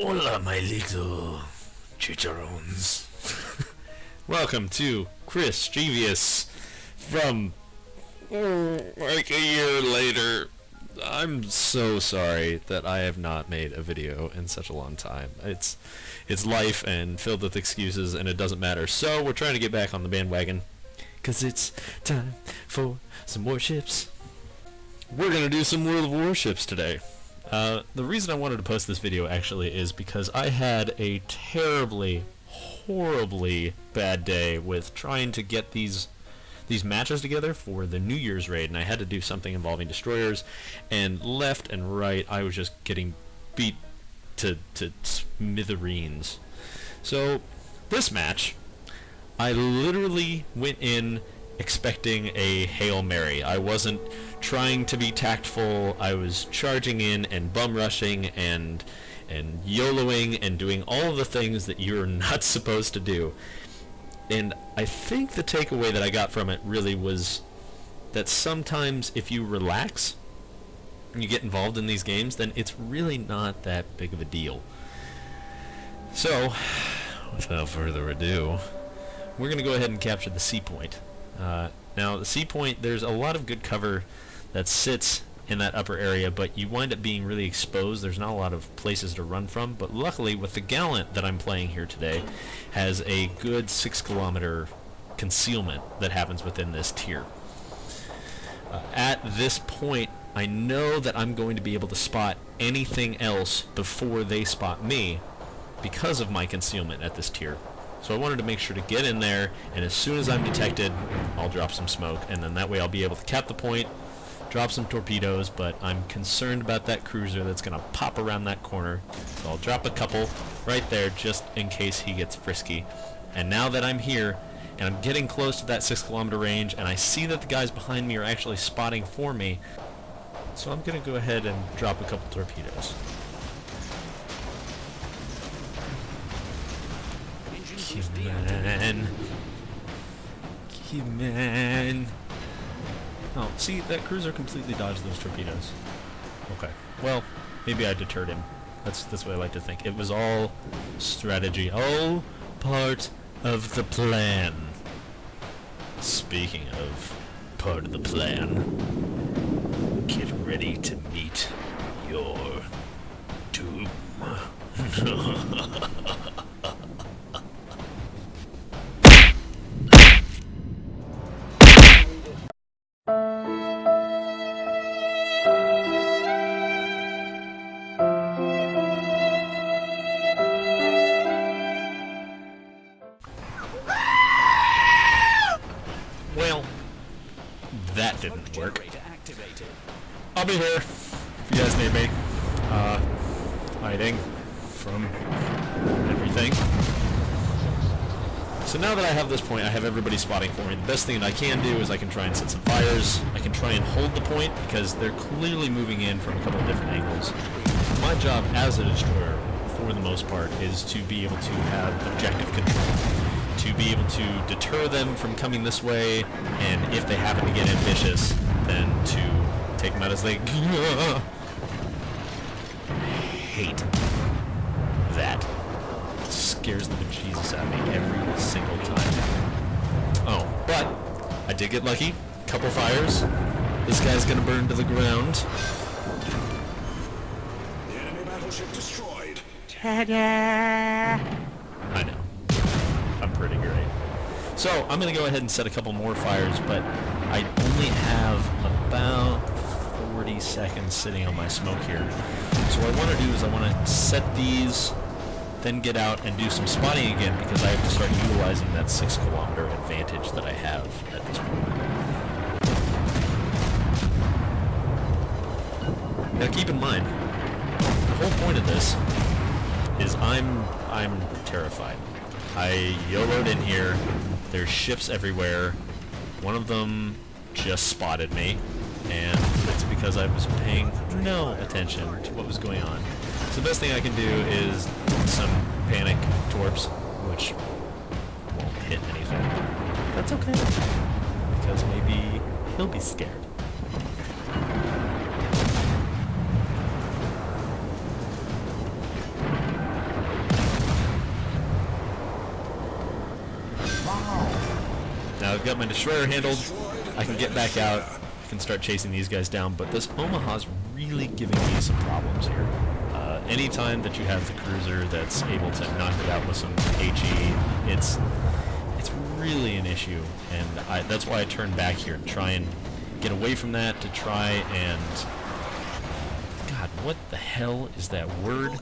Hola, my little chicharrones. Welcome to Chrischievious from like a year later. I'm so sorry that I have not made a video in such a long time. It's life and filled with excuses, and it doesn't matter. So we're trying to get back on the bandwagon, 'cause it's time for some warships. We're gonna do some World of Warships today. The reason I wanted to post this video actually is because I had a terribly, horribly bad day with trying to get these matches together for the New Year's raid, and I had to do something involving destroyers, and left and right I was just getting beat to smithereens. So this match, I literally went in expecting a Hail Mary. I wasn't trying to be tactful. I was charging in and bum rushing and YOLOing and doing all of the things that you're not supposed to do. And I think the takeaway that I got from it really was that sometimes if you relax and you get involved in these games, then it's really not that big of a deal. So, without further ado, we're going to go ahead and capture the C point. Now, the C point, there's a lot of good cover that sits in that upper area, but you wind up being really exposed. There's not a lot of places to run from, but luckily with the Gallant that I'm playing here today has a good 6-kilometer concealment that happens within this tier. At this point, I know that I'm going to be able to spot anything else before they spot me because of my concealment at this tier. So I wanted to make sure to get in there, and as soon as I'm detected, I'll drop some smoke, and then that way I'll be able to cap the point, drop some torpedoes, but I'm concerned about that cruiser that's going to pop around that corner, so I'll drop a couple right there just in case he gets frisky. And now that I'm here, and I'm getting close to that 6-kilometer range, and I see that the guys behind me are actually spotting for me, so I'm going to go ahead and drop a couple torpedoes. Man. Oh, see, that cruiser completely dodged those torpedoes. Okay. Well, maybe I deterred him. That's what I like to think. It was all strategy. All part of the plan. Speaking of part of the plan, get ready to meet your doom. Well, that didn't work. I'll be here if you guys need me. Hiding from everything. So now that I have this point, I have everybody spotting for me. The best thing that I can do is I can try and set some fires. I can try and hold the point because they're clearly moving in from a couple of different angles. My job as a destroyer, for the most part, is to be able to have objective control. To be able to deter them from coming this way, and if they happen to get ambitious, then to take them out as they hate that. It scares the bejesus out of me every single time. Oh, but I did get lucky. Couple fires. This guy's gonna burn to the ground. The enemy battleship destroyed. Ta-da! I know. I'm pretty great. So I'm going to go ahead and set a couple more fires, but I only have about 40 seconds sitting on my smoke here. So what I want to do is I want to set these, then get out and do some spotting again, because I have to start utilizing that 6-kilometer advantage that I have at this point. Now keep in mind, the whole point of this is I'm terrified. I YOLO'd in here, there's ships everywhere, one of them just spotted me, and it's because I was paying no attention to what was going on. So the best thing I can do is some panic torps, which won't hit anything. That's okay, because maybe he'll be scared. Now I've got my destroyer handled. I can get back out. I can start chasing these guys down. But this Omaha's really giving me some problems here. Anytime that you have the cruiser that's able to knock it out with some HE, it's really an issue. And that's why I turned back here and try and get away from that to try and... God, what the hell is that word?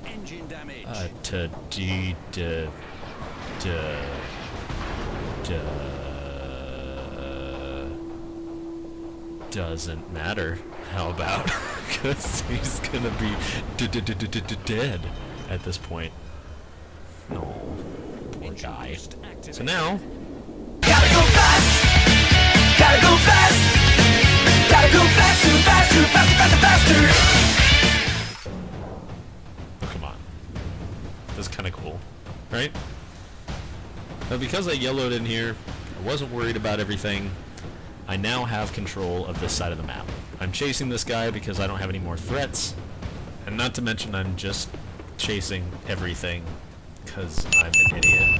Doesn't matter. How about? Because he's gonna be dead at this point. No, poor guy. So now, Gotta go fast! Gotta go fast! Gotta go faster, faster, faster, faster, faster! oh, come on. That's kind of cool, right? But because I yellowed in here, I wasn't worried about everything. I now have control of this side of the map. I'm chasing this guy because I don't have any more threats, and not to mention I'm just chasing everything because I'm an idiot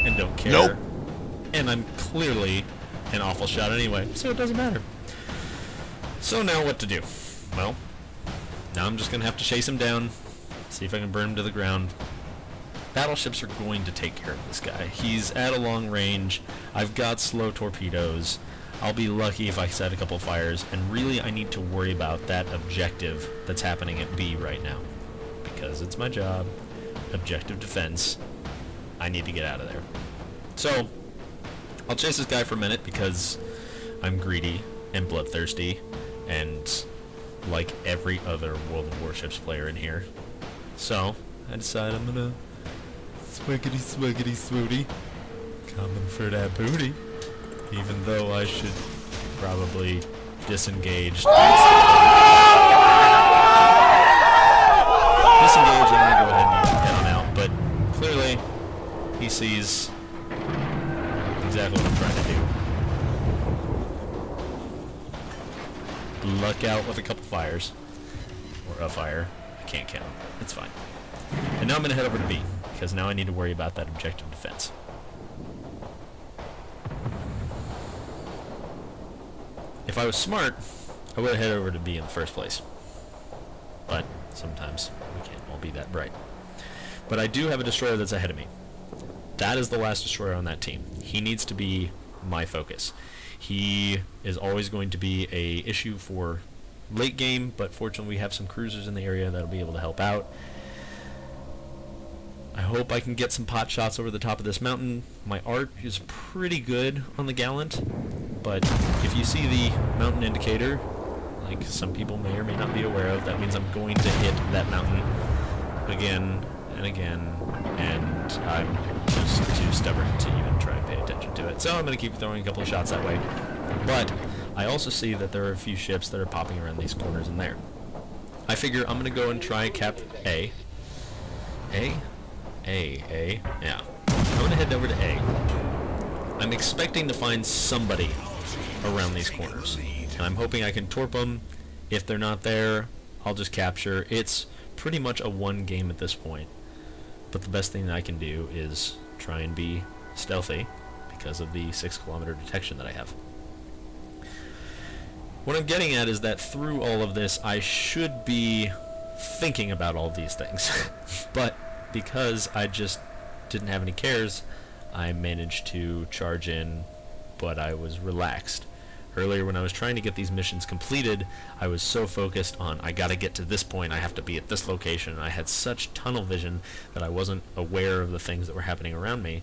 and don't care. Nope. And I'm clearly an awful shot anyway, so it doesn't matter. So now what to do? Well, now I'm just gonna have to chase him down, see if I can burn him to the ground. Battleships are going to take care of this guy. He's at a long range. I've got slow torpedoes. I'll be lucky if I set a couple fires, and really I need to worry about that objective that's happening at B right now. Because it's my job. Objective defense. I need to get out of there. So, I'll chase this guy for a minute because I'm greedy and bloodthirsty, and like every other World of Warships player in here. So, I decide I'm gonna swiggity swiggity swooty, coming for that booty. Even though I should probably disengage. Disengage, I'm gonna go ahead and head on out, but clearly he sees exactly what I'm trying to do. Luck out with a couple fires. Or a fire. I can't count. It's fine. And now I'm gonna head over to B, because now I need to worry about that objective defense. If I was smart, I would have headed over to B in the first place. But sometimes we can't all be that bright. But I do have a destroyer that's ahead of me. That is the last destroyer on that team. He needs to be my focus. He is always going to be a issue for late game, but fortunately we have some cruisers in the area that'll be able to help out. I hope I can get some pot shots over the top of this mountain. My art is pretty good on the Gallant, but if you see the mountain indicator, like some people may or may not be aware of, that means I'm going to hit that mountain again and again, and I'm just too stubborn to even try and pay attention to it. So I'm going to keep throwing a couple of shots that way. But I also see that there are a few ships that are popping around these corners in there. I figure I'm going to go and try and cap A. A? Yeah. I'm going to head over to A. I'm expecting to find somebody around these corners, and I'm hoping I can torp them. If they're not there, I'll just capture. It's pretty much a one game at this point, but the best thing that I can do is try and be stealthy because of the 6-kilometer detection that I have. What I'm getting at is that through all of this, I should be thinking about all these things, but because I just didn't have any cares, I managed to charge in, but I was relaxed. Earlier when I was trying to get these missions completed, I was so focused on, I gotta get to this point, I have to be at this location, and I had such tunnel vision that I wasn't aware of the things that were happening around me.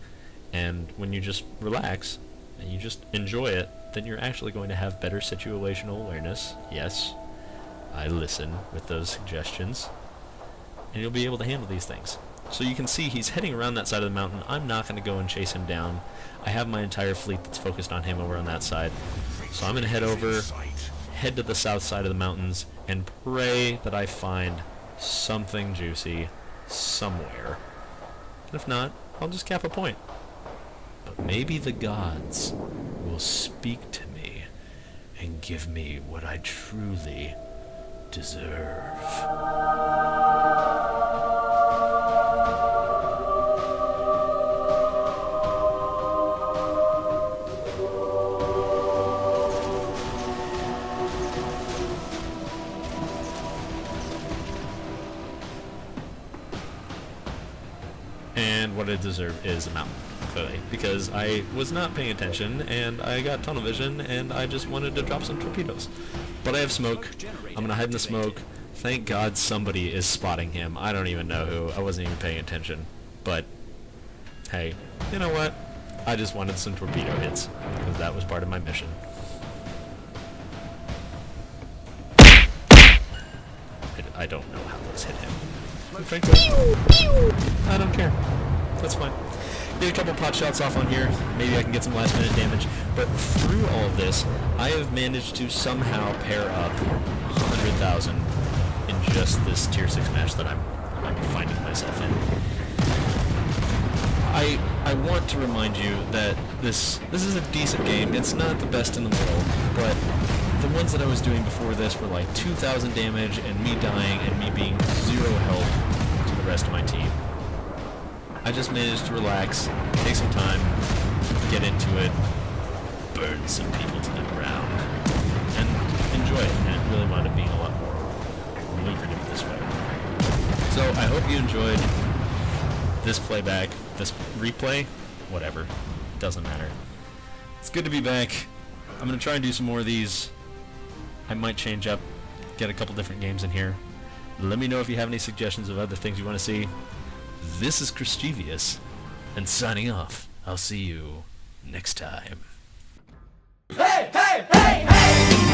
And when you just relax, and you just enjoy it, then you're actually going to have better situational awareness. Yes, I listen with those suggestions, and you'll be able to handle these things. So you can see he's heading around that side of the mountain. I'm not going to go and chase him down. I have my entire fleet that's focused on him over on that side. So I'm going to head over, head to the south side of the mountains, and pray that I find something juicy somewhere. And if not, I'll just cap a point. But maybe the gods will speak to me and give me what I truly deserve. And what I deserve is a mountain, clearly, because I was not paying attention, and I got tunnel vision, and I just wanted to drop some torpedoes. But I have smoke. I'm gonna hide in the smoke. Thank God somebody is spotting him. I don't even know who. I wasn't even paying attention. But, hey, you know what? I just wanted some torpedo hits, because that was part of my mission. I don't know how those hit him. Frankly, I don't care. That's fine. Get a couple pot shots off on here. Maybe I can get some last minute damage. But through all of this, I have managed to somehow pair up 100,000 in just this tier 6 match that I'm finding myself in. I want to remind you that this is a decent game. It's not the best in the world, but the ones that I was doing before this were like 2,000 damage and me dying and me being 0 help to the rest of my team. I just managed to relax, take some time, get into it, burn some people to the ground, and enjoy it. And it really wound up being a lot more lucrative this way. So I hope you enjoyed this playback, this replay, whatever, doesn't matter. It's good to be back. I'm going to try and do some more of these. I might change up, get a couple different games in here. Let me know if you have any suggestions of other things you want to see. This is Chrischievious, and signing off. I'll see you next time. Hey, hey, hey, hey!